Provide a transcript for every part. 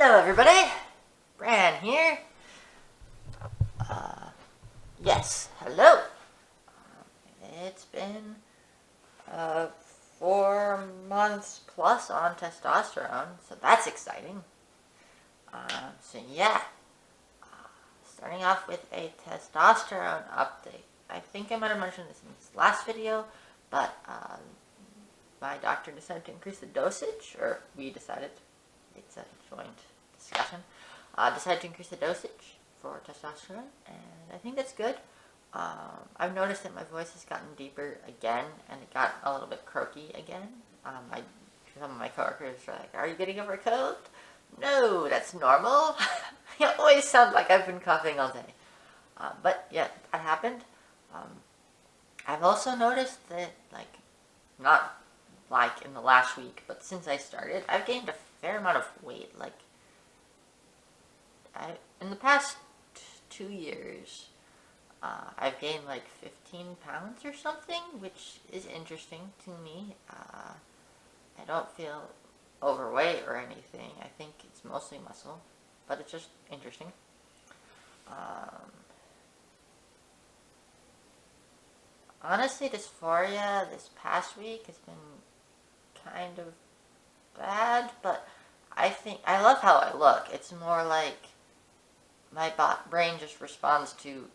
Hello everybody, Bran here. Yes, hello. It's been 4 months plus on testosterone, so that's exciting. So yeah, starting off with a testosterone update. I think I might have mentioned this in this last video, but my doctor decided to increase the dosage, or we decided. It's a joint discussion. Decided to increase the dosage for testosterone, and I think that's good. I've noticed that my voice has gotten deeper again, and it got a little bit croaky again. Some of my coworkers are like, "Are you getting over a cold?" No, that's normal. I always sound like I've been coughing all day. But yeah, that happened. I've also noticed that, not like in the last week, but since I started, I've gained a fair amount of weight. In the past 2 years, I've gained like 15 pounds or something, which is interesting to me. I don't feel overweight or anything. I think it's mostly muscle, but it's just interesting. Honestly, dysphoria this past week has been kind of bad, but I love how I look. It's more like my brain just responds to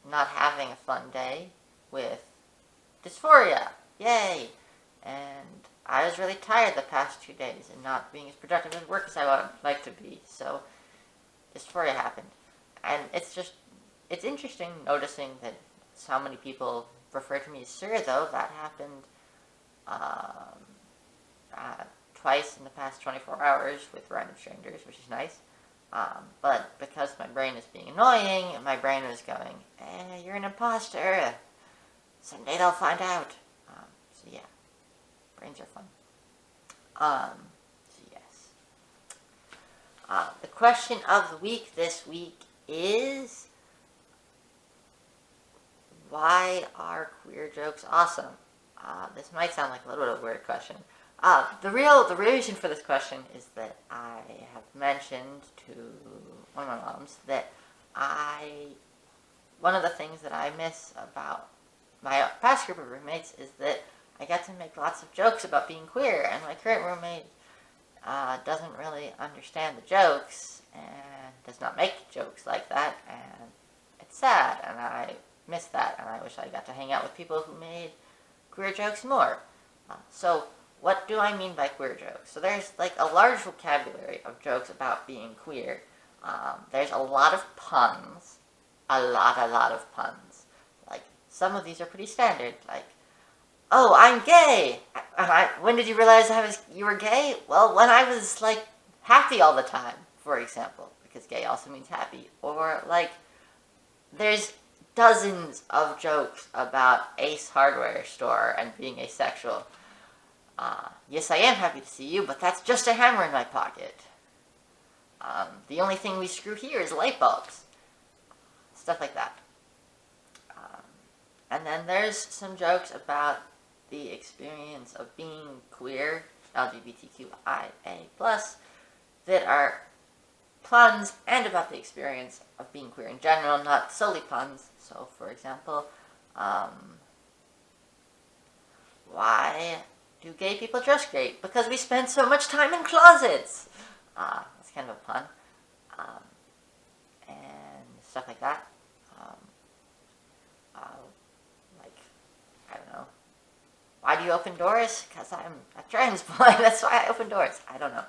not having a fun day with dysphoria. Yay! And I was really tired the past 2 days and not being as productive at work as I would like to be, so dysphoria happened. And it's interesting noticing that so many people refer to me as Sir, though. That happened twice in the past 24 hours with random strangers, which is nice. But because my brain is being annoying, my brain was going, you're an imposter. Someday they'll find out. So yeah, brains are fun. So yes. The question of the week this week is, why are queer jokes awesome? This might sound like a little bit of a weird question. The real reason for this question is that I have mentioned to one of my moms that one of the things that I miss about my past group of roommates is that I get to make lots of jokes about being queer, and my current roommate doesn't really understand the jokes and does not make jokes like that, and it's sad, and I miss that, and I wish I got to hang out with people who made queer jokes more. So what do I mean by queer jokes? So there's a large vocabulary of jokes about being queer. There's a lot of puns. A lot of puns. Some of these are pretty standard. Oh, I'm gay! When did you realize you were gay? Well, when I was, happy all the time, for example. Because gay also means happy. Or, there's dozens of jokes about Ace Hardware store and being asexual. Yes, I am happy to see you, but that's just a hammer in my pocket. The only thing we screw here is light bulbs. Stuff like that. And then there's some jokes about the experience of being queer, LGBTQIA+, that are puns, and about the experience of being queer in general, not solely puns. So, for example, why do gay people dress great? Because we spend so much time in closets! That's kind of a pun. And stuff like that. I don't know. Why do you open doors? Because I'm a trans boy, that's why I open doors. I don't know.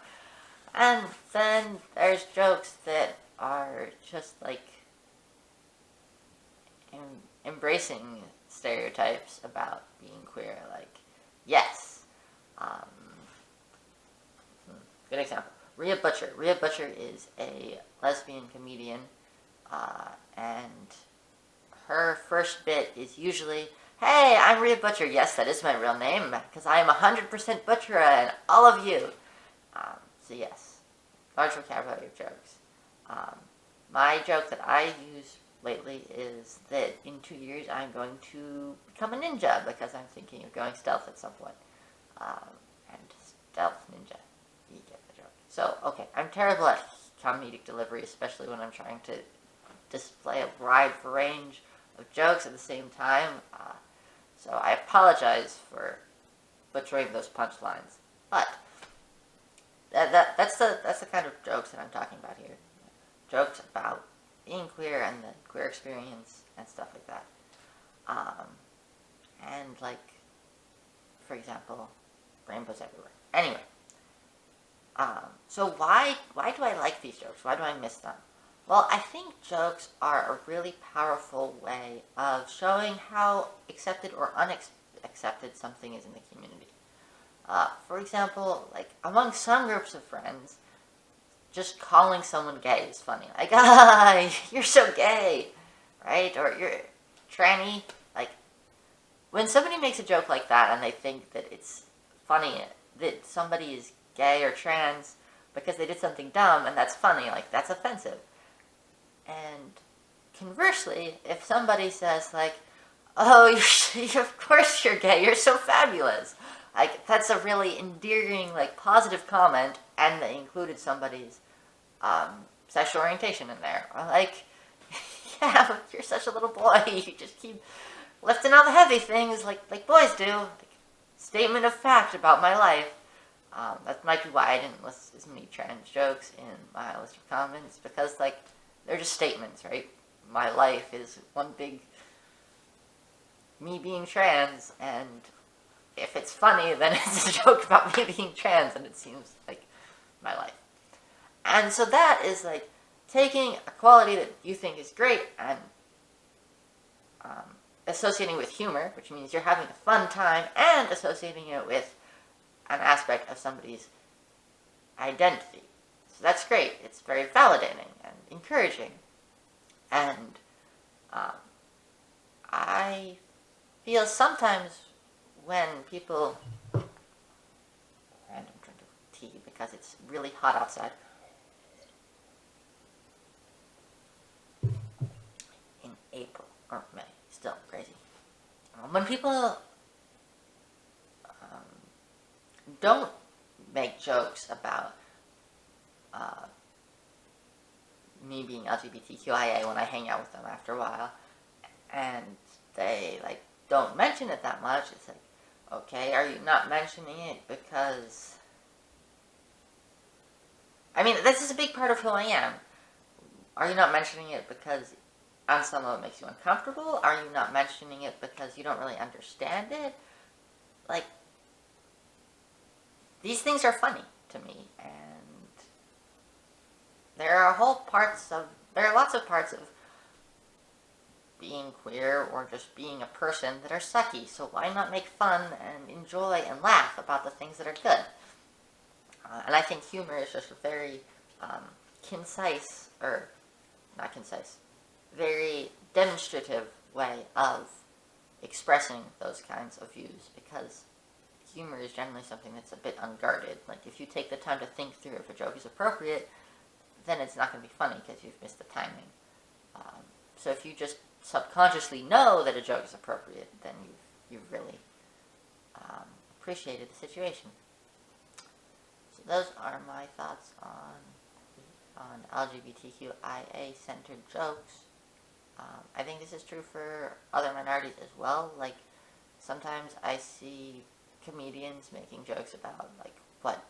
And then there's jokes that are just embracing stereotypes about being queer. Yes. Good example. Rhea Butcher. Rhea Butcher is a lesbian comedian, and her first bit is usually, "Hey, I'm Rhea Butcher. Yes, that is my real name, because I am 100% Butcher and all of you." So yes, large vocabulary of jokes. My joke that I use lately is that in 2 years I'm going to become a ninja, because I'm thinking of going stealth at some point. And stealth ninja. You get the joke. So, okay, I'm terrible at comedic delivery, especially when I'm trying to display a wide range of jokes at the same time. So I apologize for butchering those punchlines, but that's the kind of jokes that I'm talking about here. Jokes about being queer and the queer experience and stuff like that. And like, for example, rainbows everywhere. Anyway, so why do I like these jokes? Why do I miss them? Well, I think jokes are a really powerful way of showing how accepted or unaccepted something is in the community. For example, like among some groups of friends, just calling someone gay is funny. Like, you're so gay, right? Or you're tranny. Like, when somebody makes a joke like that and they think that it's funny that somebody is gay or trans because they did something dumb and that's funny, like, that's offensive. And conversely, if somebody says, like, oh, of course you're gay, you're so fabulous. Like, that's a really endearing, like, positive comment, and they included somebody's sexual orientation in there. Or like, yeah, you're such a little boy, you just keep lifting all the heavy things like boys do. Like, statement of fact about my life. That might be why I didn't list as many trans jokes in my list of comments, because, like, they're just statements, right? My life is one big me being trans, and if it's funny, then it's a joke about me being trans, and it seems like my life. And so that is like taking a quality that you think is great and associating with humor, which means you're having a fun time, and associating it with an aspect of somebody's identity. So that's great. It's very validating and encouraging. And I feel sometimes when people... Random drink of tea because it's really hot outside. In April or May. Still crazy. When people don't make jokes about me being LGBTQIA when I hang out with them after a while, and they like don't mention it that much, it's like, okay, are you not mentioning it because... I mean, this is a big part of who I am. Are you not mentioning it because on some level it makes you uncomfortable? Are you not mentioning it because you don't really understand it? Like, these things are funny to me, and there are lots of parts of being queer or just being a person that are sucky, so why not make fun and enjoy and laugh about the things that are good? And I think humor is just a very concise, or not concise, very demonstrative way of expressing those kinds of views, because humor is generally something that's a bit unguarded. Like, if you take the time to think through if a joke is appropriate, then it's not going to be funny because you've missed the timing. So if you just subconsciously know that a joke is appropriate, then you've really appreciated the situation. So those are my thoughts on LGBTQIA-centered jokes. I think this is true for other minorities as well. Like, sometimes I see comedians making jokes about, like, what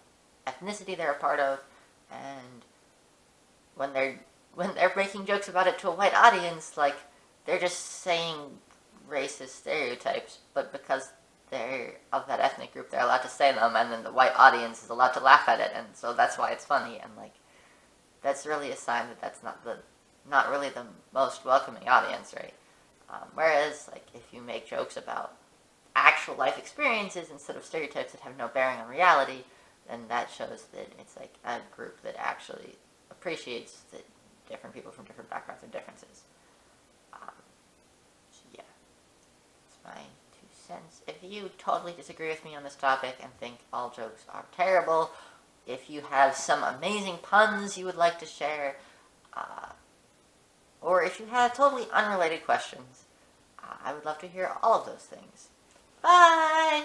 ethnicity they're a part of, and when they're making jokes about it to a white audience, like, they're just saying racist stereotypes, but because they're of that ethnic group, they're allowed to say them, and then the white audience is allowed to laugh at it, and so that's why it's funny, and, like, that's really a sign that that's not really the most welcoming audience, right? Whereas, like, if you make jokes about actual life experiences instead of stereotypes that have no bearing on reality, then that shows that it's, like, a group that actually appreciates that different people from different backgrounds and differences. So yeah, that's my 2 cents. If you totally disagree with me on this topic and think all jokes are terrible, if you have some amazing puns you would like to share, or if you have totally unrelated questions, I would love to hear all of those things. Bye!